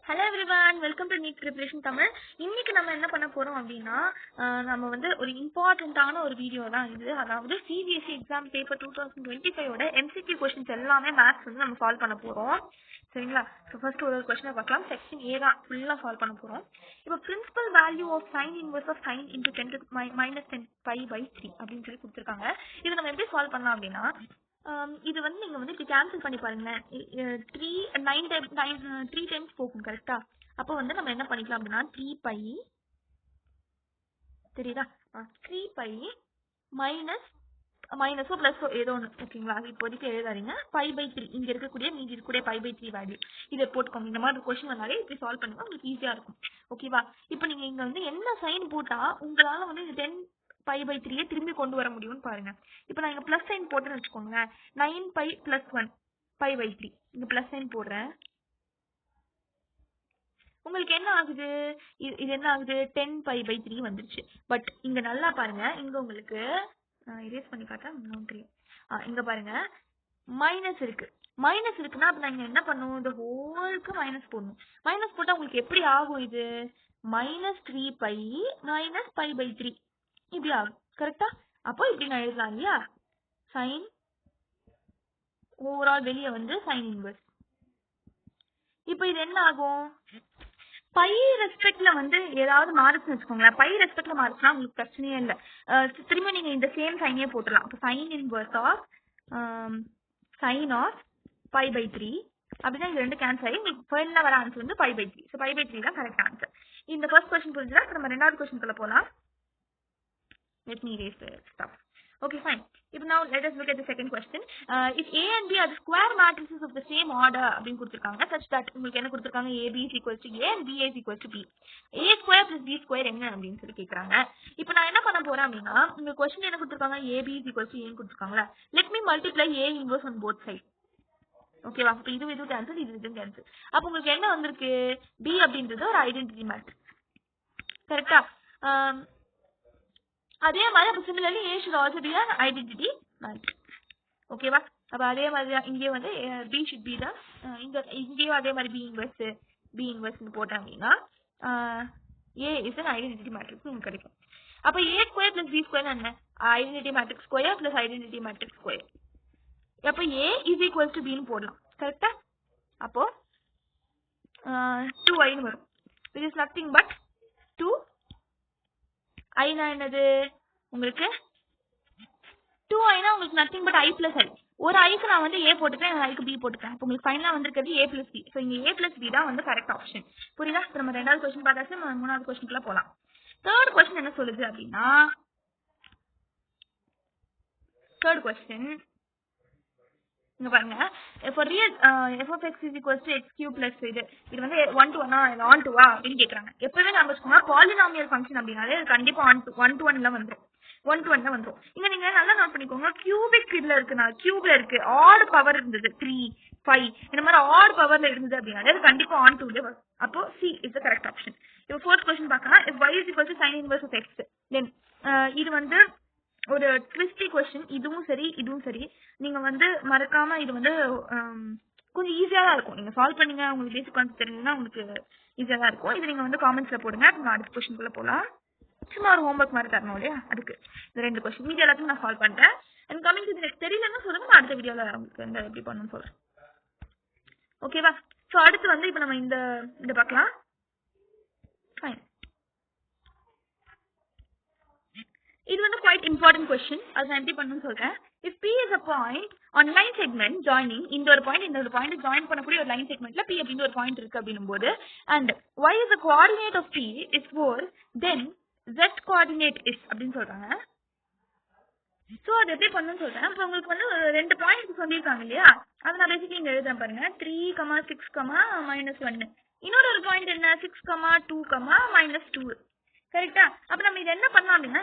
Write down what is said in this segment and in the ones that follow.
Hello everyone, welcome to NEET Preparation Tamil. இன்னைக்கு நம்ம என்ன பண்ண போறோம் அப்படின்னா நம்ம வந்து ஒரு இம்பார்ட்டன்ட்டான ஒரு வீடியோ தான் இது. அதாவது சிபிஎஸ்இ எக்ஸாம் பேப்பர் 2025 ஓட MCQ क्वेश्चंस எல்லாமே மேத்ஸ் வந்து நம்ம சால்வ் பண்ண போறோம். சரிங்களா? சோ ஃபர்ஸ்ட் ஒரு क्वेश्चन பார்க்கலாம். செக்ஷன் A தான் ஃபுல்லா சால்வ் பண்ண போறோம். இப்போ principal value of sin inverse of sin into 10 to -10 pi by 3 அப்படினு சொல்லி கொடுத்திருக்காங்க. இது நம்ம எப்படி சால்வ் பண்ணலாம் அப்படின்னா இது வந்து நீங்க வந்து இப்படி கேன்சல் பண்ணி பாருங்க. 3 டைம்ஸ் போகும் கரெக்டா? அப்போ வந்து நம்ம என்ன பண்ணிக்கலாம் அப்படின்னா 3 பை தெரியுதா 3 பை மைனஸோ பிளஸோ ஏதோ ஒன்று ஓகேங்களா? இப்போதைக்கு எழுதாதீங்க. 5/3 இங்க இருக்கக்கூடிய மீதி இருக்கக்கூடிய 5/3 வேல்யூ இதை போட்டுக்கோங்க. இந்த மாதிரி கொஸ்டின் வந்தாலே இப்படி சால்வ் பண்ணுங்க, உங்களுக்கு ஈஸியா இருக்கும். ஓகேவா? இப்போ நீங்க இங்க வந்து என்ன சைன் போட்டா உங்களால வந்து 10 π/3 திரும்பி கொண்டு வர முடியும்னு பாருங்க. இப்போ நான் இங்க பிளஸ் சைன் போட்டேன்னு வச்சுக்கோங்களேன். 9π + 1 π/3 இங்க பிளஸ் சைன் போடுறேன். உங்களுக்கு என்ன ஆகுது? இது என்ன ஆகுது? 10 π/3 வந்துருச்சு. பட் இங்க நல்லா பாருங்க, இங்க உங்களுக்கு இரேஸ் பண்ணி காட்டா இன்னும் தெரியும். இங்க பாருங்க மைனஸ் இருக்கு. மைனஸ் இருக்குன்னா அப்ப நான் என்ன பண்ணுவோம்? இந்த ஹோலுக்கு மைனஸ் போடணும். மைனஸ் போட்டா உங்களுக்கு எப்படி ஆகும்? இது -3π - π/3 இப்படி ஆகும் கரெக்டா? அப்போ இப்படி நான் எழுதலாம் இல்லையா? சைன் ஓவரால் வெளியே வந்து சைன் இன்வெர்ஸ். இப்போ இது என்ன ஆகும்? பை ரெஸ்பெக்ட்ல வந்து ஏதாவது மாறுச்சுன்னு வச்சுக்கோங்களேன். பை ரெஸ்பெக்ட்ல மாறுச்சுன்னா உங்களுக்கு பிரச்சனையே இல்லை. திரும்ப நீங்க இந்த சேம் சைனே போட்டுடலாம். அப்போ sine inverse of sine of π/3 அப்படின்னா இது ரெண்டு கேன்சல் ஆகி உங்களுக்கு ஃபைனலா வர ஆன்சர் வந்து π/3. ஸோ π/3 தான் கரெக்ட் ஆன்சர். இந்த ஃபர்ஸ்ட் கொஸ்டின் புரிஞ்சுதா? நம்ம ரெண்டாவது கொஸ்டின்குள்ள போலாம். Let me erase the stuff. Okay, fine. Now let us look at the second question. If A and B are the square matrices of the same order அப்படின்னு கொடுத்திருக்காங்க, such that உங்களுக்கு என்ன கொடுத்திருக்காங்க? AB is equal to A and BA is equal to B. A square plus B square என்ன அப்படின்னு சொல்லி கேட்கறாங்க. இப்போ நான் என்ன பண்ண போறேன் அப்படின்னா உங்க கொஸ்டின் என்ன கொடுத்திருக்காங்க? AB is equal to A கொடுத்திருக்காங்களா? Let me multiply A inverse on both sides. ஓகேவா? அப்ப இது கேன்சல், இது கேன்சல். அப்ப உங்களுக்கு என்ன வந்திருக்கு? B அப்படின்றது ஒரு ஐடென்டிட்டி மேட்ரிக்ஸ் கரெக்டா? அதே மாதிரி அப்ப similarly A should also be an identity matrix. ஓகேவா? அப்ப அதே மாதிரி இங்கே வந்து B should be the இங்கேயும் அதே மாதிரி B inverse போட்டேன் அப்படின்னா A is an identity matrix உங்களுக்கு கிடைக்கும். அப்ப A square plus B square என்ன? Identity matrix square plus identity matrix square. அப்ப A is equal to B ன்னு போடலாம் கரெக்டா? அப்போ 2i ன்னு வரும். Which is nothing but 2i னா என்னது? உங்களுக்கு 2i னா உங்களுக்கு nothing but i plus i. ஒரு iக்கு நான் வந்து a போட்டுட்டேன், iக்கு b போட்டுட்டேன். அப்ப உங்களுக்கு ஃபைனலா வந்திருக்கிறது a plus b. சோ இங்க a plus b தான் வந்து கரெக்ட் ஆப்ஷன். புரியுதா? நம்ம ரெண்டாவது क्वेश्चन பார்த்தாச்சு, மூணாவது क्वेश्चनக்குள்ள போலாம். தேர்ட் क्वेश्चन என்ன சொல்லுது அப்படின்னா தேர்ட் क्वेश्चन இங்க பாருங்க. for real f of x is equals to x cube plus இது வந்து 1 to 1 இல்ல on to அப்படின்னு கேக்குறாங்க. எப்பவுமே நம்ம வச்சுக்கோங்க பாலினாமியல் ஃபங்க்ஷன் அப்படினாலே கண்டிப்பா 1 to 1 ல வந்துரும். 1 to 1 ல வந்துரும். இங்க நீங்க நல்லா நோட் பண்ணிக்கோங்க. கியூபிக் இதுல இருக்குனா கியூப்ல இருக்கு. ஆட் பவர் இருந்தது 3 5 இந்த மாதிரி ஆட் பவர்ல இருந்தது அப்படினாலே அது கண்டிப்பா on to ல வரும். அப்போ C is the correct option. இப்போ fourth question பார்க்கலாம். if y is equal to sin inverse of x then இது வந்து ஒரு ட்விஸ்டி क्वेश्चन. இதுவும் சரி நீங்க வந்து மறக்காம இது வந்து கொஞ்சம் ஈஸியா தான் இருக்கும். நீங்க சால்வ் பண்ணீங்க, உங்களுக்கு பேசிக் கான்செப்ட் தெரியும்னா உங்களுக்கு ஈஸியா தான் இருக்கும். இது நீங்க வந்து காமெண்ட்ஸ்ல போடுங்க. நம்ம அடுத்த क्वेश्चनக்குள்ள போலாம். சும்மா ஒரு ஹோம்வொர்க் மாதிரி தரணும் இல்லையா? அதுக்கு இந்த ரெண்டு क्वेश्चन மீதி எல்லாத்தையும் நான் சால்வ் பண்றேன். And coming to the next தெரியலன்னா சொல்லுங்க, நான் அடுத்த வீடியோல உங்களுக்கு இந்த எப்படி பண்ணணும்னு சொல்றேன். ஓகேவா? சோ அடுத்து வந்து இப்போ நம்ம இந்த பார்க்கலாம். ஃபைன். இது வந்து quite important question. அது நான் எப்படி பண்ணணும்னு சொல்றேன். if P is a point on line segment joining இந்த ஒரு பாயிண்ட் ஜாயின் பண்ணக்கூடிய ஒரு லைன் செக்மெண்ட்ல P அப்படிங்கிற ஒரு பாயிண்ட் இருக்கு அப்படினும்போது and y is the coordinate of P is 4 then z coordinate is அப்படினு சொல்றாங்க. சோ அது எப்படி பண்ணனும்னு சொல்றேன். இப்போ உங்களுக்கு வந்து ரெண்டு பாயிண்ட் சொல்லிருக்காங்க இல்லையா? அத நான் பேசிக்கலி இங்க எழுதுறேன் பாருங்க. 3, 6, -1. இன்னொரு ஒரு பாயிண்ட் என்ன? 6, 2, -2. கரெக்டா? அப்ப நம்ம இது என்ன பண்ணலாம் அப்படின்னா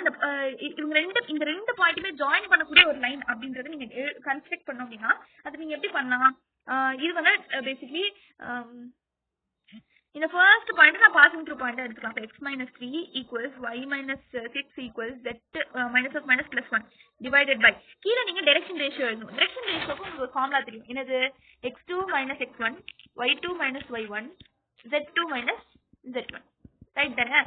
இந்த ரெண்டு பாயிண்ட்டுமே ஜாயின் பண்ணக்கூடிய ஒரு லைன் அப்படின்றத நீங்க கன்ஸ்ட்ரக்ட் பண்ணோம் அப்படின்னா அது நீங்க எப்படி பண்ணலாம்? இது வந்து பேசிக்கலி இந்த ஃபர்ஸ்ட் பாயிண்ட் நான் பாசிங் த்ரூ பாயிண்டா எடுத்துக்கலாம். x - 3 = y - 6 = z -+1 divided by கீழ நீங்க டைரக்ஷன் ரேஷியோ எழுதணும். டைரக்ஷன் ரேஷியோக்கு உங்களுக்கு ஒரு ஃபார்முலா தெரியும். என்னது? x2 - x1 y2 - y1 z2 minus z1 right தானே?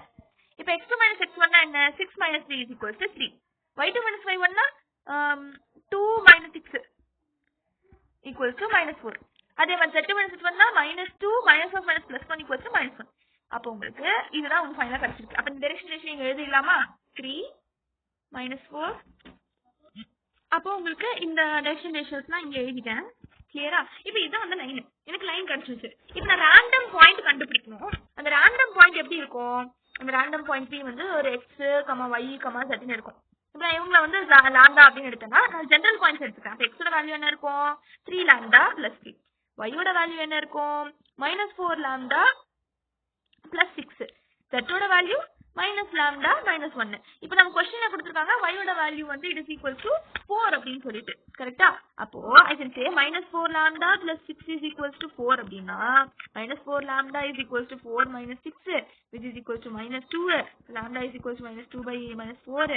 இப்போ x2 minus x1 னா என்ன? 6 minus 3 is equals to 3. y2 minus y1 னா 2 minus 6 equals to minus 4. அதே மாதிரி z2 minus z1 னா minus 2 minus of minus plus 1 equals to minus 1. அப்போ உங்களுக்கு இதுதான் உங்களுக்கு ஃபைனலா கிடைச்சிருக்கு. அப்ப இந்த டைரக்ஷன் ரேஷியோ நீங்க எழுதிடலாமா? 3 minus 4. அப்போ உங்களுக்கு இந்த டைரக்ஷன் ரேஷியோஸ்லாம் இங்க எழுதிட்டேன். கிளியரா? இப்போ இதான் வந்து லைன். எனக்கு லைன் கிடைச்சிருச்சு. இப்போ நான் ரேண்டம் பாயிண்ட் கண்டுபிடிக்கணும். அந்த ரேண்டம் பாயிண்ட் எப்படி இருக்கும்? அந்த ரேண்டம் பாயிண்ட் p வந்து ஒரு x, y, z ன்னு இருக்கும். இப்போ நான் இவங்களை வந்து லாம்டா அப்படின்னு எடுத்தேன்னா நான் ஜெனரல் பாயிண்ட்ஸ் எடுத்துக்கிறேன். அப்போ x ஓட வேல்யூ என்ன இருக்கும்? 3 லாம்டா பிளஸ் 3. y ஓட வேல்யூ என்ன இருக்கும்? -4 லாம்டா பிளஸ் 6. z ஓட வேல்யூ minus lambda minus 1. இப்போ நம்ம क्वेश्चनல கொடுத்திருக்காங்க y ஓட வேல்யூ வந்து it is equal to 4 அப்படினு சொல்லிட்டு. கரெக்ட்டா? அப்போ I can say -4 lambda plus 6 is equals to 4 அப்படினா -4 lambda is equals to 4 minus 6 which is equals to -2. lambda is equals to -2 by -4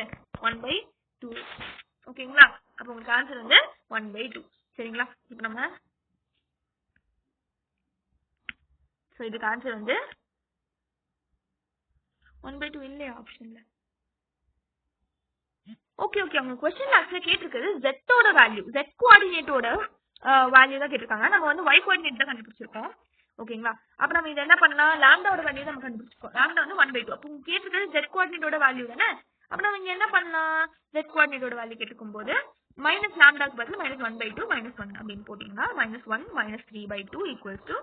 1/2. ஓகேங்களா? அப்போ உங்களுக்கு ஆன்சர் வந்து 1/2. சரிங்களா? இப்போ நம்ம சோ இதுக்கு ஆன்சர் வந்து 1/2 இல்லையா ஆப்ஷன்ல? ஓகே அவங்க क्वेश्चनல ஆக்சுவலா கேட்டிருக்கிறது z ஓட வேல்யூ, z கோஆர்டினேட்டோட வேல்யூ தான் கேட்டிருக்காங்க. நம்ம வந்து y கோஆர்டினேட் தான் கண்டுபிடிச்சிருக்கோம். ஓகேங்களா? அப்ப நம்ம இத என்ன பண்ணலாம்? லாம்டாவோட வேல்யூ நம்ம கண்டுபிடிச்சிருக்கோம். லாம்டா வந்து 1/2. அப்ப கேட்டிருக்கிறது z கோஆர்டினேட்டோட வேல்யூ தானே? அப்ப நம்ம இங்க என்ன பண்ணலாம்? z கோஆர்டினேட்டோட வேல்யூ கேட்டிருக்கும்போது மைனஸ் லாம்டாக்கு பதிலா -1/2 -1 அப்படின்னு போட்டீங்கன்னா -1 -3/2 equals to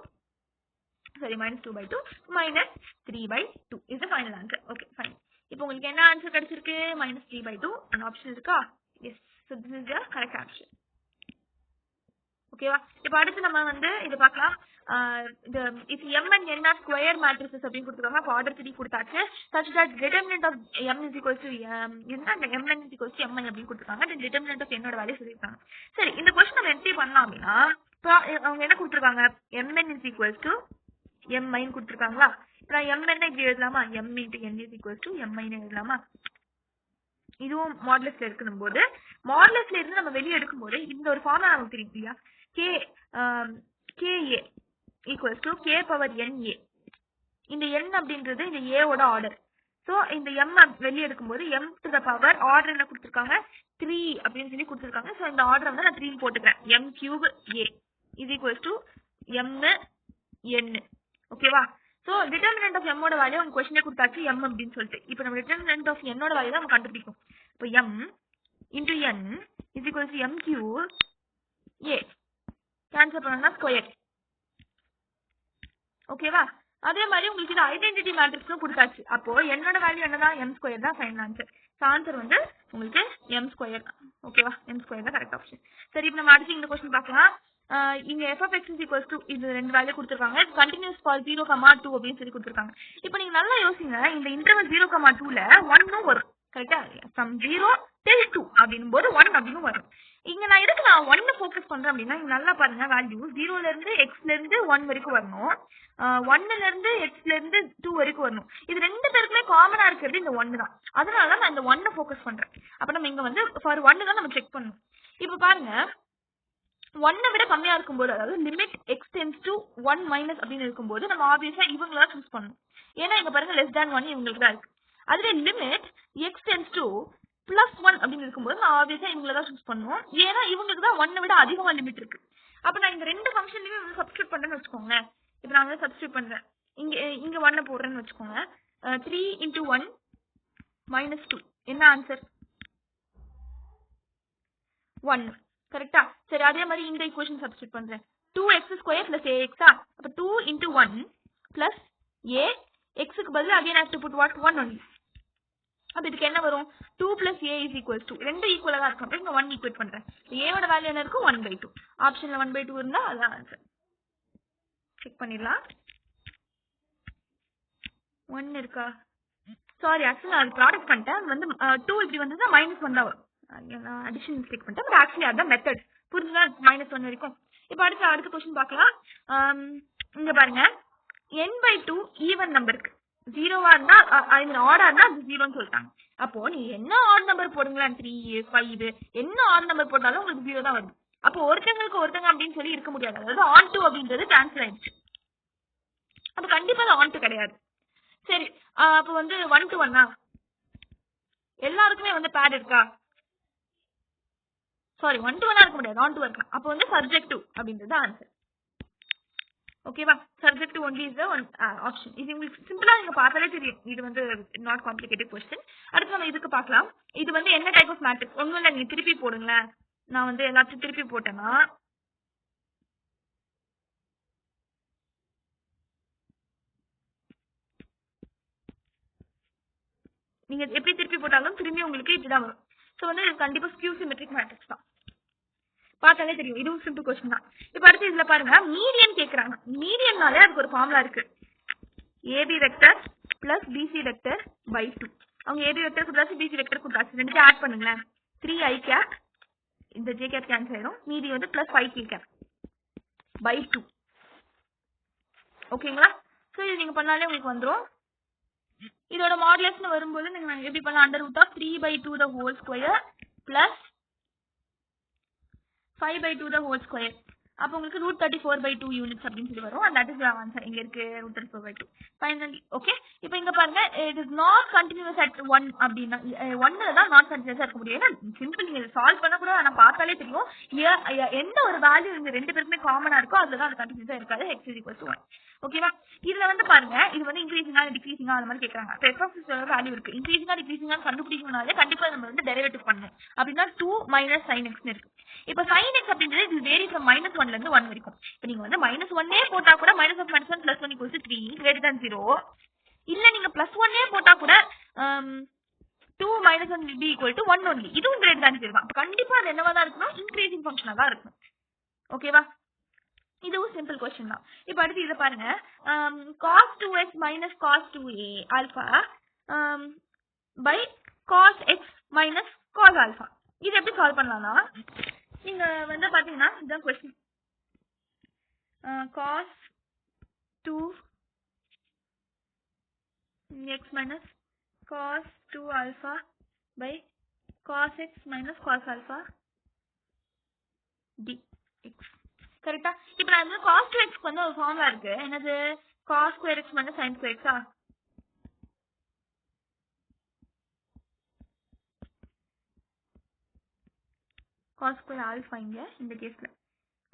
-2/2 -3/2 is the final answer. Okay, fine. இப்போ உங்களுக்கு என்ன ஆன்சர் கிடைச்சிருக்கு? -3/2 அந்த ஆப்ஷன் இருக்கா? Yes. So this is the correct answer. ஓகேவா? இப்போ அடுத்து நம்ம வந்து இத பார்க்கலாம். the if m and n are square matrices அப்படி கொடுத்திருக்காங்க. அப்ப ஆர்டர் 3 கொடுத்தாச்சு. such that determinant of m is equal to என்ன mn is equal to mi அப்படி கொடுத்திருக்காங்க. then determinant of n ஓட வேல்யூ சொல்லிருக்காங்க. சரி, இந்த क्वेश्चन நம்ம எப்படி பண்ணலாம் அப்படினா அவங்க என்ன கொடுத்திருக்காங்க? mn is equal to mi ன்னு கொடுத்திருக்காங்களா? இப்போ m என்ன இப்படி எழுதலாமா? m * n is equal to mi ன்னு எழுதலாமா? இதுவும் மாடுலஸ்ல இருக்கும்போது மாடுலஸ்ல இருந்து நம்ம வெளிய எடுக்கும்போது இந்த ஒரு ஃபார்முலா நமக்கு தெரியும் இல்லையா? ka equals to k power na. இந்த n அப்படின்றது இந்த a ஓட ஆர்டர். சோ இந்த m வெளிய எடுக்கும்போது m to the power order என்ன கொடுத்திருக்காங்க? 3 அப்படினு சொல்லி கொடுத்திருக்காங்க. சோ இந்த ஆர்டரை வந்து நான் 3 ன்னு போட்டுக்கிறேன். m³ a is equals to m n. ஓகேவா? சோ டிட்டர்மினன்ட் ஆஃப் m ஓட வேல்யூ உங்க क्वेश्चनே கொடுத்தாச்சு m அப்படினு சொல்லிட்டு. இப்போ நம்ம டிட்டர்மினன்ட் ஆஃப் n ஓட வேல்யூ தான் நம்ம கண்டுபிடிக்கணும். இப்போ m into n is equals to m³ a. Cancel பண்ணனும்னா ஸ்கொயர். ஓகேவா? அதே மாதிரி உங்களுக்கு இது ஐடென்டிட்டி மேட்ரிக்ஸும் கொடுத்தாச்சு. அப்போ n ஓட வேல்யூ என்னதான்? m² தான் ஃபைனல் ஆன்சர். சோ ஆன்சர் வந்து உங்களுக்கு m². ஓகேவா? m² தான் கரெக்ட் ஆப்ஷன். சரி, இப்போ நம்ம அடுத்து இந்த क्वेश्चन பார்க்கலாம். இங்க f of x is equals to இது ரெண்டு வேல்யூ கொடுத்திருக்காங்க. கண்டினியூஸ் ஃபார் 0, 2 அப்படினு சொல்லி கொடுத்திருக்காங்க. இப்போ நீங்க நல்லா யோசிங்க. இந்த இன்டர்வல் 0, 2ல 1 வரும். கரெக்ட்டா? from 0 till 2 அப்படினும்போது 1 அப்படினு வரும். இங்க நான் எதுக்கு 1 ஃபோக்கஸ் பண்றேன் அப்படினா இங்க நல்லா பாருங்க. வேல்யூ 0 ல இருந்து x ல இருந்து 1 வரைக்கும் வரணும். 1 ல இருந்து x ல இருந்து 2 வரைக்கும் வரணும். இது ரெண்டு பேருக்குமே காமனா இருக்குது இந்த 1 தான். அதனால நான் இந்த 1 ஃபோக்கஸ் பண்றேன். அப்ப நம்ம இங்க வந்து for 1 தான் நம்ம செக் பண்ணனும். இப்போ பாருங்க, 1 விட கம்மியா இருக்கும்போது, அதாவது limit x tends to 1 minus அப்படின்னு இருக்கும்போது நம்ம ஆப்வியஸா இவங்கள தான் சூஸ் பண்ணணும். ஏன்னா இங்க பாருங்க less than 1 இவங்களுக்கு தான் இருக்கு. அதுவே லிமிட் x tends to +1 அப்படின்னு இருக்கும்போது நான் ஆப்வியஸா இவங்கள தான் சூஸ் பண்ணுவோம். ஏன்னா இவங்களுக்கு தான் 1 விட அதிகமா லிமிட் இருக்கு. அப்ப நான் இந்த ரெண்டு ஃபங்க்ஷன்லயுமே வந்து சப்ஸ்டிட்யூட் பண்றேன்னு வெச்சுக்கோங்க. இப்போ நான் வந்து சப்ஸ்டிட்யூட் பண்றேன். இங்க 1 போடுறேன்னு வெச்சுக்கோங்க. 3 * 1 - 2 என்ன ஆன்சர்? 1. கரெக்ட்டா? சரி, அதே மாதிரி இந்த ஈக்குவேஷன் சப்ஸ்டிட்யூட் பண்றேன். 2x² + ax. அப்ப 2 * 1 + a. x க்கு பதிலா again I have to put what? 1 only. அப்ப இதுக்கு என்ன வரும்? 2 + a is equals to ரெண்டு ஈக்குவலா தான் இருக்கும். இங்க 1 ஈக்குவேட் பண்றேன். a ஓட வேல்யூ என்ன இருக்கு? 1/2. ஆப்ஷன்ல 1/2 இருந்தா அதான் ஆன்சர். செக் பண்ணிடலாம். 1 இருக்கா? சாரி, ஆக்சுவலி நான் ப்ராடக்ட் பண்ணிட்டேன். வந்து 2 இப்படி வந்ததுன்னா -1 தான் வரும். நான் அடிஷன் மிஸ்டேக் பண்ணிட்டேன். பட் ஆக்சுவலி அதான் மெத்தட். புரிஞ்சுதா? -1 வரைக்கும். இப்போ அடுத்த क्वेश्चन பார்க்கலாம். இங்க பாருங்க, n/2 ஈவன் நம்பருக்கு 0வா இருந்தா ஐ மீன் ஆடா இருந்தா அது 0ன்னு சொல்லிட்டாங்க. அப்போ நீ என்ன ஆட் நம்பர் போடுங்களேன், 3, 5 என்ன ஆட் நம்பர் போட்டாலும் உங்களுக்கு 0 தான் வருது. அப்போ ஒருத்தங்களுக்கு ஒருத்தங்க அப்படின்னு சொல்லி இருக்க முடியாது. அதாவது on 2 அப்படின்றது கேன்சல் ஆயிடுச்சு. அப்ப கண்டிப்பா onto கிடையாது. சரி அப்ப வந்து 1 to 1 எல்லாருக்குமே வந்து பேட் இருக்கா? சாரி 1 to 1 இருக்க முடியாது, on to இருக்கலாம். அப்ப வந்து subject to அப்படின்றது ஆன்சர். ஓகேவா? subject to only is the one option. இது உங்களுக்கு சிம்பிளா நீங்க பார்த்தாலே தெரியும், இது வந்து நாட் காம்ப்ளிகேட்டட் क्वेश्चन. அடுத்து நம்ம இதுக்கு பார்க்கலாம். இது வந்து என்ன டைப் ஆஃப் மேட்ரிக்ஸ்? ஒண்ணும் இல்ல, நீங்க திருப்பி போடுங்க. நான் வந்து எல்லாத்தையும் திருப்பி போட்டேன்னா நீங்க எப்படி திருப்பி போட்டாலும் திரும்பி உங்களுக்கு இப்படிதான் வரும். சோ வந்து கண்டிப்பா ஸ்கியூ சிமெட்ரிக் மேட்ரிக்ஸ் தான். பார்த்தாலே தெரியும், இதுவும் சிம்பிள் क्वेश्चन தான். இப்ப அடுத்து இதுல பாருங்க, மீடியன் கேக்குறாங்க. மீடியன்னாலே அதுக்கு ஒரு ஃபார்முலா இருக்கு. AB vector plus BC vector by 2. அவங்க AB வெக்டர் கொடுத்தாச்சு, BC வெக்டர் கொடுத்தாச்சு, ரெண்டுத்தையும் ஆட் பண்ணுங்களேன். 3i கேப், இந்த j கேப் கேன்சல் ஆயிடும், மீதி வந்து பிளஸ் 5k கேப் பை 2. ஓகேங்களா? சோ இது நீங்க பண்ணாலே உங்களுக்கு வந்துரும். இதோட மாடுலஸ்னு வரும்போது நீங்க எப்படி பண்ணலாம்? Under root of 3/2 the whole square plus 5/2 the whole square. அப்ப உங்களுக்கு √34/2 யூனிட்ஸ் அப்படின்னு சொல்லி வரும். and that is the answer. இங்க இருக்கு √34/2. Finally okay. இப்போ இங்க பாருங்க, it is not continuous at 1 அப்படினா 1ல தான் நாட் கண்டினியூஸா இருக்க முடியும். ஏன்னா சிம்பிள், நீங்க சால்வ் பண்ண கூட நான் பார்த்தாலே தெரியும் எந்த ஒரு வேல்யூ இந்த ரெண்டு பேருக்குமே காமனா இருக்கோ அதுல தான் அது கண்டினியூஸா இருக்காது. x = 1. ஓகேவா? இதுல வந்து பாருங்க, இது வந்து இன்க்ரீசிங்கா டிக்ரீசிங்கா அந்த மாதிரி கேக்குறாங்க. அப்ப f of x வேல்யூ இருக்கு, இன்க்ரீசிங்கா டிக்ரீசிங்கா கண்டுபிடிக்கணும்னாலே கண்டிப்பா நம்ம வந்து டெரிவேட்டிவ் பண்ணணும். அப்படின்னா 2 - sin x ன்னு இருக்கு. இப்ப sin x அப்படிங்கிறது இது வேரி ஃப்ரம் -1ல இருந்து 1 வரைக்கும். இப்ப நீங்க வந்து -1 போட்டா கூட -1 + 1 + 1 = 3 > 0. இல்ல நீங்க +1 போட்டா கூட 2 - 1 will be equal to 1 only. இதுவும் > 0 தான். அப்ப கண்டிப்பா அது என்னவா தான் இருக்கணும்? இன்க்ரீசிங் ஃபங்க்ஷனா தான் இருக்கணும். ஓகேவா? இதுவும் சிம்பிள் क्वेश्चन தான். இப்போ அடுத்து இத பாருங்க, cos 2x - cos 2a alpha by cos x - cos alpha. இது எப்படி சால்வ் பண்ணலாம்னா, நீங்க வந்து பாத்தீங்கன்னா இதான் question. cos 2x - cos 2 alpha by cos x - cos alpha dx. கரெக்ட்டா? இப்போ நான் வந்து cos 2x க்கு வந்து ஒரு ஃபார்முலா இருக்கு. என்னது? cos square x - sin square x. cos square alpha இங்க இந்த கேஸ்ல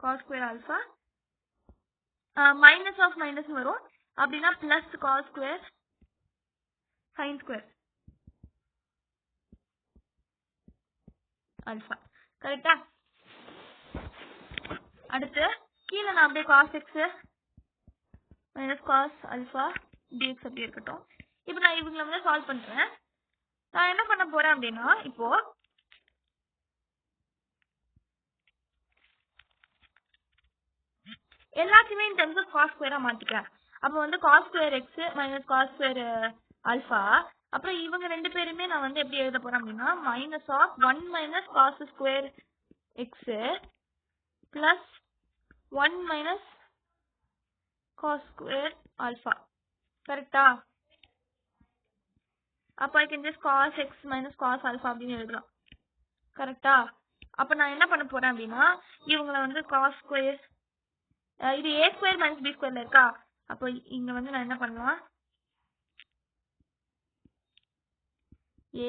cos square alpha minus of minus வரும். அப்படின்னா plus cos square sin square alpha. கரெக்ட்டா? அடுத்து கீழ நான் அப்படியே cos x - cos alpha dx அப்படியே இருக்கட்டும். இப்போ நான் இவங்களை வந்து சால்வ் பண்றேன். நான் என்ன பண்ண போறேன் அப்படின்னா, இப்போ எல்லாத்தையுமே in terms of cos square மாத்திக்கிறேன். அப்ப வந்து cos square x - cos square alpha, அப்புறம் இவங்க ரெண்டு பேருமே நான் வந்து எப்படி எழுத போறேன் அப்படின்னா minus of 1 - cos square x plus 1 - cos square alpha. கரெக்ட்டா? அப்ப I can just cos x - cos alpha அப்படின்னு எழுதலாம். கரெக்ட்டா? அப்ப நான் என்ன பண்ண போறேன் அப்படின்னா, இவங்களை வந்து cos square, இது a square - b square ல இருக்கா? அப்ப இங்க வந்து நான் என்ன பண்ணலாம்,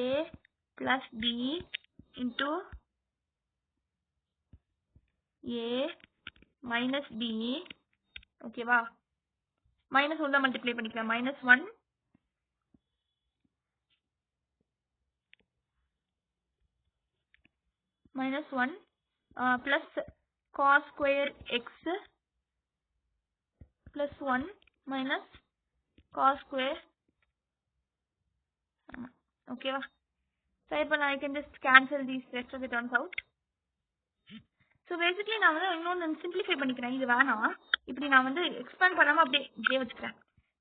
a plus b into a minus b. ஓகேவா? மைனஸ் உள்ள மல்டிப்ளை பண்ணிக்கலாம். -1 plus cos square x plus 1 minus cos square. ஓகேவா? So இப்போ I can just cancel these rest of the terms out. So basically நான் வந்து இன்னொன்னு சிம்பிளிஃபை பண்ணிக்கிறேன். இது வேணாம், இப்படி நான் வந்து எக்ஸ்பேண்ட் பண்ணாம அப்படியே இப்படியே வச்சுக்கிறேன்.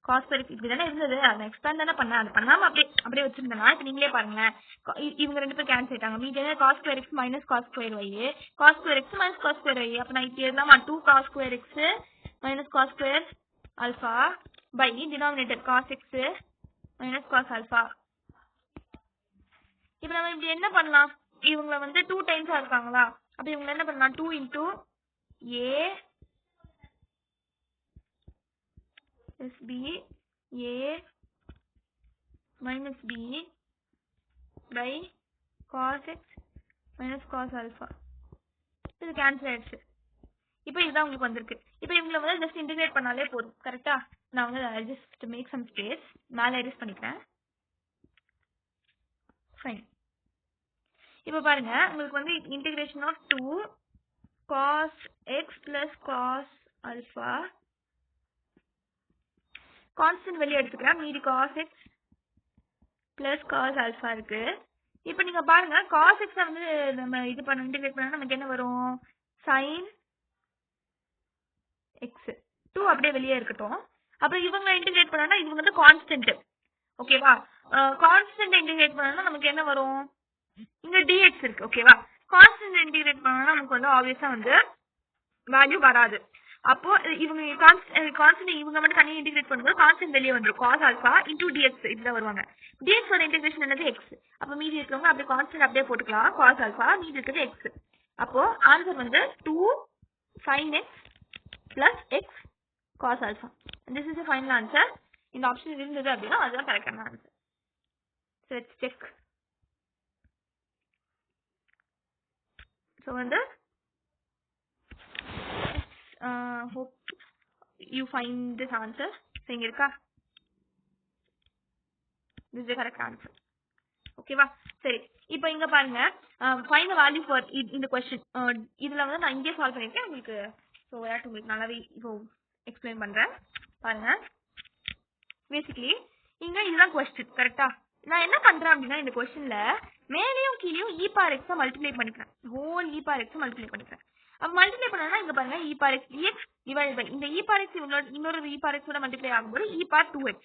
cos square இப்படி தானே இருந்தது, அதை எக்ஸ்பேண்ட் தானே பண்ணேன், அது பண்ணாம அப்படியே வச்சிருந்தேன்னா இப்போ நீங்களே பாருங்களேன், இவங்க ரெண்டு பேரும் கேன்சல் ஆயிட்டாங்க. மீதி என்ன? cos square x - cos square y, cos square x - cos square y. அப்ப நான் இப்படி எழுதலாமா? 2 cos square x - cos square alpha by denominator cos x - cos alpha. இப்போ நம்ம இப்படி என்ன பண்ணலாம், இவங்களை வந்து 2 டைம்ஸா இருக்காங்களா, அப்ப இவங்க என்ன பண்ணலாம், 2 into a plus b a minus b by cos x minus cos alpha. இது கேன்சல் ஆயிடுச்சு. இப்போ இதுதான் உங்களுக்கு வந்திருக்கு. இப்போ இவங்களை வந்து ஜஸ்ட் இன்டிகிரேட் பண்ணாலே போதும். கரெக்டா? நான் வந்து ஜஸ்ட் மேக் சம் ஸ்பேஸ் மேலே எரேஸ் பண்ணிக்கிறேன். ஃபைன். இப்போ பாருங்க உங்களுக்கு வந்து integration of 2 cos x plus cos alpha constant வெளியே எடுத்துக்கிறேன். மீதி cos x plus cos alpha இருக்கு. இப்போ நீங்க பாருங்க cos x வந்து நம்ம இது பண்ண இன்டிகிரேட் பண்ணா நமக்கு என்ன வரும்? sin x 2 அப்படியே வெளியே இருக்கட்டும். அப்புறம் இவங்க இன்டிகிரேட் பண்ணா இது வந்து கான்ஸ்டன்ட். ஓகேவா? கான்ஸ்டன்ட் இன்டிகிரேட் பண்ணா நமக்கு என்ன வரும்? இங்க dx இருக்கு. ஓகேவா? கான்ஸ்டன்ட் இன்டிகிரேட் பண்ணா நமக்கு வந்து ஆப்வியஸா வந்து வேல்யூ வராது. அப்போ இவங்க கான்ஸ்டன்ட் இவங்க மட்டும் தனியாக இன்டிகிரேட் பண்ணும்போது கான்ஸ்டன்ட் வெளியே வந்துடும். cos alpha into dx இப்படிதான் வருவாங்க. dx ஓட இன்டிகிரேஷன் என்னது x. அப்போ மீதி இருக்கிறவங்க அப்படியே கான்ஸ்டன்ட் அப்படியே போட்டுக்கலாம். cos alpha மீதி இருக்கிறது x. அப்போ ஆன்சர் வந்து 2 sin x plus x cos alpha. This is the final answer. இந்த ஆப்ஷன் இருந்தது அப்படின்னா அதுதான் கரெக்டான answer. So let's check. So வந்து hope you find this answer. So இங்க இருக்கா? This is the correct answer. ஓகேவா? சரி இப்போ இங்க பாருங்க find the value for இந்த question. இதுல வந்து நான் இங்கே சால்வ் பண்ணிருக்கேன் உங்களுக்கு. ஸோ விளையாட்டு உங்களுக்கு நல்லாவே இப்போ எக்ஸ்பிளைன் பண்றேன் பாருங்க. பேசிக்கலி இங்க இதுதான் கொஸ்டின். கரெக்டா? நான் என்ன பண்றேன் அப்படின்னா இந்த கொஸ்டின்ல மேலேயும் கீழேயும் e power x மல்டிப்ளை பண்ணிக்கிறேன். Whole e power x multiply பண்ணிக்கிறேன். அப்ப மல்டிப்ளை பண்ணா இங்க பாருங்க e power x dx divided by இந்த e power x இன்னொரு e power x ஓட மல்டிப்ளை ஆகும்போது e power 2x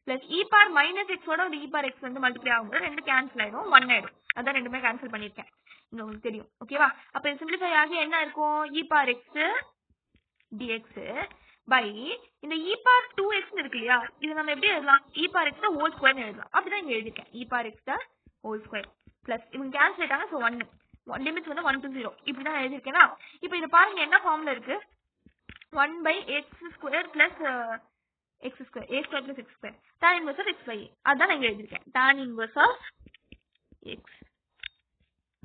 பிளஸ் e power minus x ஓட ஒரு e power x வந்து மல்டிப்ளை ஆகும்போது ரெண்டு கேன்சல் ஆயிடும், 1 ஆயிடும். அதான் ரெண்டுமே கேன்சல் பண்ணிருக்கேன். இங்க உங்களுக்கு தெரியும். ஓகேவா? அப்ப இது சிம்பிளிஃபை ஆகி என்ன இருக்கும்? e power x dx by இந்த e power 2x இருக்கு இல்லையா? இது நம்ம எப்படி எழுதலாம்? e power x whole square எழுதலாம். அப்படிதான் இங்க எழுதிருக்கேன். e power x whole square plus இவங்க கேன்சல் ஆயிட்டாங்க. ஸோ 1 லிமிட்ஸ் வந்து 1 to 0 இப்படிதான் எழுதிருக்கேனா? இப்போ இதை பாருங்க என்ன ஃபார்ம்ல இருக்கு? 1 by x square plus x square, a square plus x square, tan inverse of x by a. அதான் நான் இங்க எழுதிருக்கேன். tan inverse of x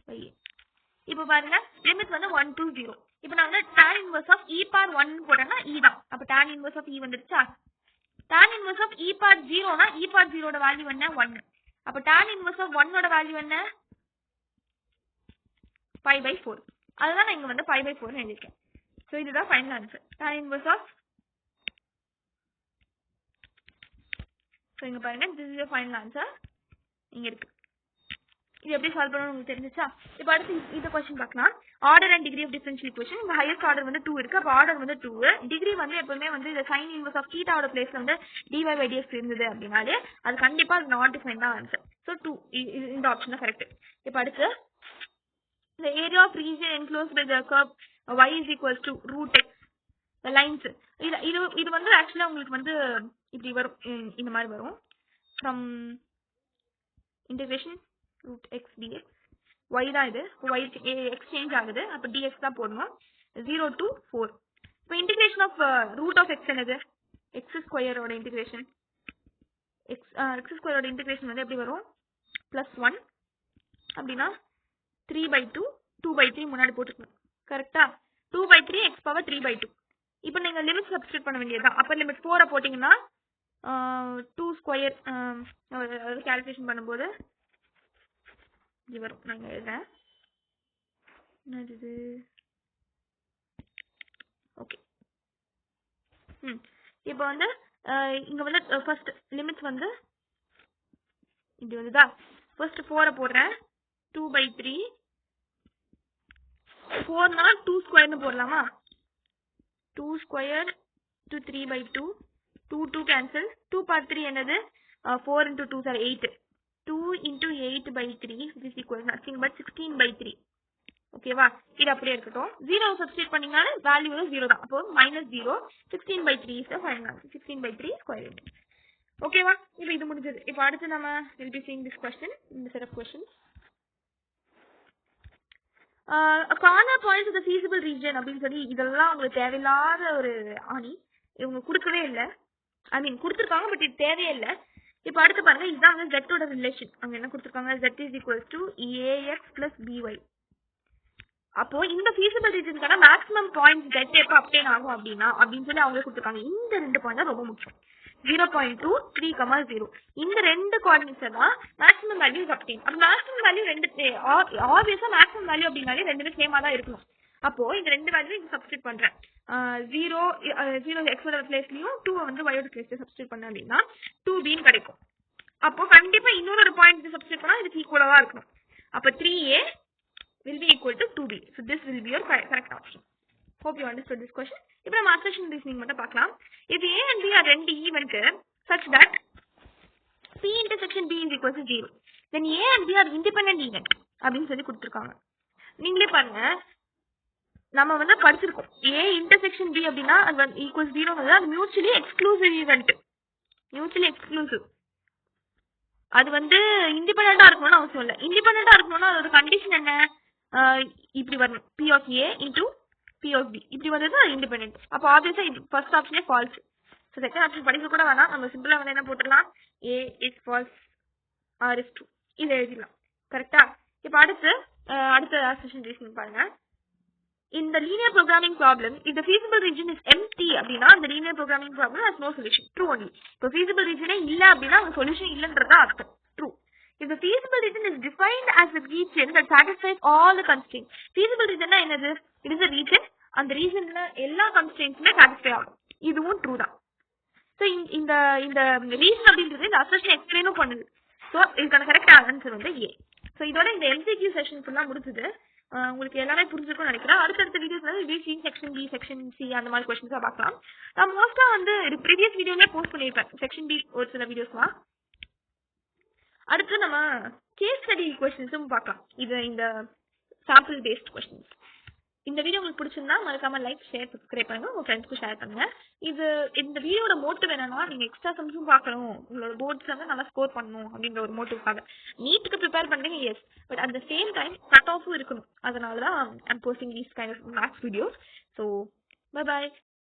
by a. இப்போ பாருங்க லிமிட்ஸ் வந்து 1 to 0. இப்போ நான் வந்து tan inverse of e power 1 போட்டேன்னா e தான். அப்ப tan inverse of e வந்துருச்சா? tan inverse of e power 0 னா e power 0 ஓட வேல்யூ என்ன? 1. அப்ப tan inverse of 1 ஓட வேல்யூ என்ன? 5/4. அதுதான் நான் இங்க வந்து 5/4 ன்னு எழுதிருக்கேன். சோ இதுதான் final answer. tan inverse of so இங்க பாருங்க this is the final answer. இங்க இருக்கு. இது எப்படி சால்வ் பண்ணனும் உங்களுக்கு தெரிஞ்சுச்சா? இப்போ அடுத்து இந்த क्वेश्चन பார்க்கலாம். Order and degree of differential equation. இந்த ஹையஸ்ட் ஆர்டர் வந்து 2 இருக்கு. அப்ப ஆர்டர் வந்து 2. டிகிரி வந்து எப்பவுமே வந்து இந்த sin inverse of θ ஓட பிளேஸ்ல வந்து dy/dx இருந்தது அப்படினாலே அது கண்டிப்பா நாட் டிஃபைன் தான் ஆன்சர். சோ 2 இந்த ஆப்ஷன் தான் கரெக்ட். இப்போ அடுத்து the area of region enclosed by the curve y is equals to root x the lines இது வந்து ஆக்சுவலா உங்களுக்கு வந்து இப்படி வரும், இந்த மாதிரி வரும். from integration root x dx y தான் இது. y எக்ஸ்சேஞ்ச் ஆகுது. அப்ப dx தான் போடணும். 0 to 4. இப்போ integration of root of x என்னது? x ஸ்கொயர் ஓட இன்டிகிரேஷன் x ஸ்கொயர் ஓட இன்டிகிரேஷன் வந்து எப்படி வரும்? +1 அப்படின்னா 3/2 2/3 முன்னாடி போட்டுக்கணும். கரெக்டா? 2/3 x power 3/2. இப்போ நீங்க லிமிட் சப்ஸ்டிட்யூட் பண்ண வேண்டியதுதான். அப்ப லிமிட் 4 போட்டீங்கன்னா 2 ஸ்கொயர் கால்குலேஷன் பண்ணும்போது இது வரும். நான் எழுதுறேன். என்னது? ஓகே. இப்போ வந்து இங்க வந்து ஃபர்ஸ்ட் லிமிட்ஸ் வந்து இப்படி வந்துதா? ஃபர்ஸ்ட் 4 போடுறேன். 2/3 4 னா 2 ஸ்கொயர்னு போடலாமா? 2 ஸ்கொயர் to 3/2 2 கேன்சல். 2 power 3 என்னது? 4 into 2 are 8. 2 into 8/3 which is equal to nothing but 16/3. ஓகேவா? இது அப்படியே இருக்கட்டும். 0 சப்ஸ்டிட்யூட் பண்ணீங்கனால வேல்யூ வந்து 0 தான். அப்போ -0 16/3 is the final answer. 16/3 square root. ஓகேவா? இப்போ இது முடிஞ்சது. இப்போ அடுத்து நம்ம will be seeing this question in the set of questions. A corner points to the feasible region அப்படின்னு சொல்லி இதெல்லாம் உங்களுக்கு தேவையில்லாத ஒரு ஆணி. இவங்க கொடுக்கவே இல்லை. ஐ மீன் கொடுத்துருக்காங்க, பட் இது தேவையே இல்லை. இப்போ அடுத்து பாருங்க, இதுதான் வந்து ஜெட்டோட ரிலேஷன். அங்க என்ன கொடுத்துருக்காங்க, z is equals to ax plus by. அப்போ இந்த feasible regionக்கான மேக்ஸிமம் பாயிண்ட் z எப்போ அப்டேன் ஆகும் அப்படின்னு சொல்லி அவங்களே கொடுத்துருக்காங்க. இந்த 2 பாயிண்ட் தான் ரொம்ப முக்கியம். 0.2 3,0 இந்த 2 கோஆர்டினேட்ஸ் தான் மேக்ஸிமம் வேல்யூஸ் அப்டேன். அப்போ மேக்ஸிமம் வேல்யூ ரெண்டு ஆப்வியஸா மேக்ஸிமம் வேல்யூ அப்படின்னாலே ரெண்டுமே சேமா தான் இருக்கணும். அப்போ இந்த 2 வேல்யூ இங்க சப்ஸ்டிட் பண்றேன். 0 எக்ஸோட பிளேஸ்லயும் 2 வந்து ஒயோட பிளேஸ்ல சப்ஸ்டிட் பண்ண அப்படின்னா 2b கிடைக்கும். அப்போ கண்டிப்பா இன்னொரு பாயிண்ட் சப்ஸ்டிட் பண்ணா இதுக்கு ஈக்குவலா தான் இருக்கணும். அப்போ 3a will be equal to 2b. So this will be your correct option. Hope you understood this question. இப்போ நம்ம assertion reasoning மட்டும் பார்க்கலாம். If a and b are ரெண்டு event such that c intersection b is equal to 0, then a and b are independent event அப்படின்னு சொல்லி கொடுத்துருக்காங்க. நீங்களே பாருங்க, நம்ம வந்து படிச்சிருக்கோம் a intersection b அப்படின்னா அது ஈக்குவல் 0 அது mutually exclusive event. Mutually exclusive அது வந்து இண்டிபெண்டா இருக்கணும்னு அவசியம் இல்லை. இண்டிபெண்டா இருக்கணும்னா அதோட கண்டிஷன் என்ன, இப்படி வரணும், p of a into p of b இப்படி வந்தது இண்டிபெண்டன்ட். அப்போ ஆப்வியஸா இது ஃபர்ஸ்ட் ஆப்ஷனே ஃபால்ஸ். ஸோ செகண்ட் ஆப்ஷன் படிக்க கூட வேணாம், நம்ம சிம்பிளா வந்து என்ன போட்டுடலாம், a is false, r is true இதை எழுதிடலாம். கரெக்டா? இப்போ அடுத்த assertion reasoning பாருங்க. In the linear programming problem, if the feasible region is empty அப்படின்னா the linear programming problem has no solution. True only. இப்போ feasible region இல்ல அப்படின்னா அந்த சொல்யூஷன் இல்லன்றதா அர்த்தம். True. If the feasible region is defined as a region that satisfies all the constraints. Feasible region என்னது? It is a region, அந்த regionல எல்லா constraintsமே satisfy ஆகும். இதுவும் true தான். So இந்த region அப்படின்றது இந்த assertion explain பண்ணுது. So இதுக்கான கரெக்ட் ஆன்சர் வந்து A. So இதோட இந்த MCQ செஷன் ஃபுல்லா முடிஞ்சது. உங்களுக்கு எல்லாமே புரிஞ்சிருக்கும்னு நினைக்கிறேன். அடுத்தடுத்த வீடியோஸ்ல பிசி செக்ஷன் பி செக்ஷன் சி அந்த மாதிரி கொஸ்டின்ஸா பார்க்கலாம். நான் மோஸ்டா வந்து ப்ரீவியஸ் வீடியோலயே போஸ்ட் பண்ணிருப்பேன் செக்ஷன் பி ஒரு சில வீடியோஸ்லாம். அடுத்து நம்ம கேஸ் ஸ்டடி கொஸ்டின்ஸும் பார்க்கலாம். இது இந்த சாம்பிள் பேஸ்ட் கொஸ்டின்ஸ். இந்த வீடியோ உங்களுக்கு பிடிச்சிருந்தா மறக்காம லைக் ஷேர் சப்ஸ்கிரைப் பண்ணுங்க, உங்க ஃப்ரெண்ட்ஸ்க்கு ஷேர் பண்ணுங்க. இந்த வீடியோட மோட்டிவ் என்னன்னா, நீங்க எக்ஸ்ட்ரா சம்ஸும் பார்க்கணும், உங்களோட போர்ட்ஸ் வந்து நல்லா ஸ்கோர் பண்ணணும் அப்படின்ற ஒரு மோட்டிவ்காக. நீட்டுக்கு ப்ரிப்பேர் பண்றீங்க yes, but at the same time cut ஆஃபும் இருக்கணும். அதனால தான் I'm posting these kind of maths videos. So bye bye.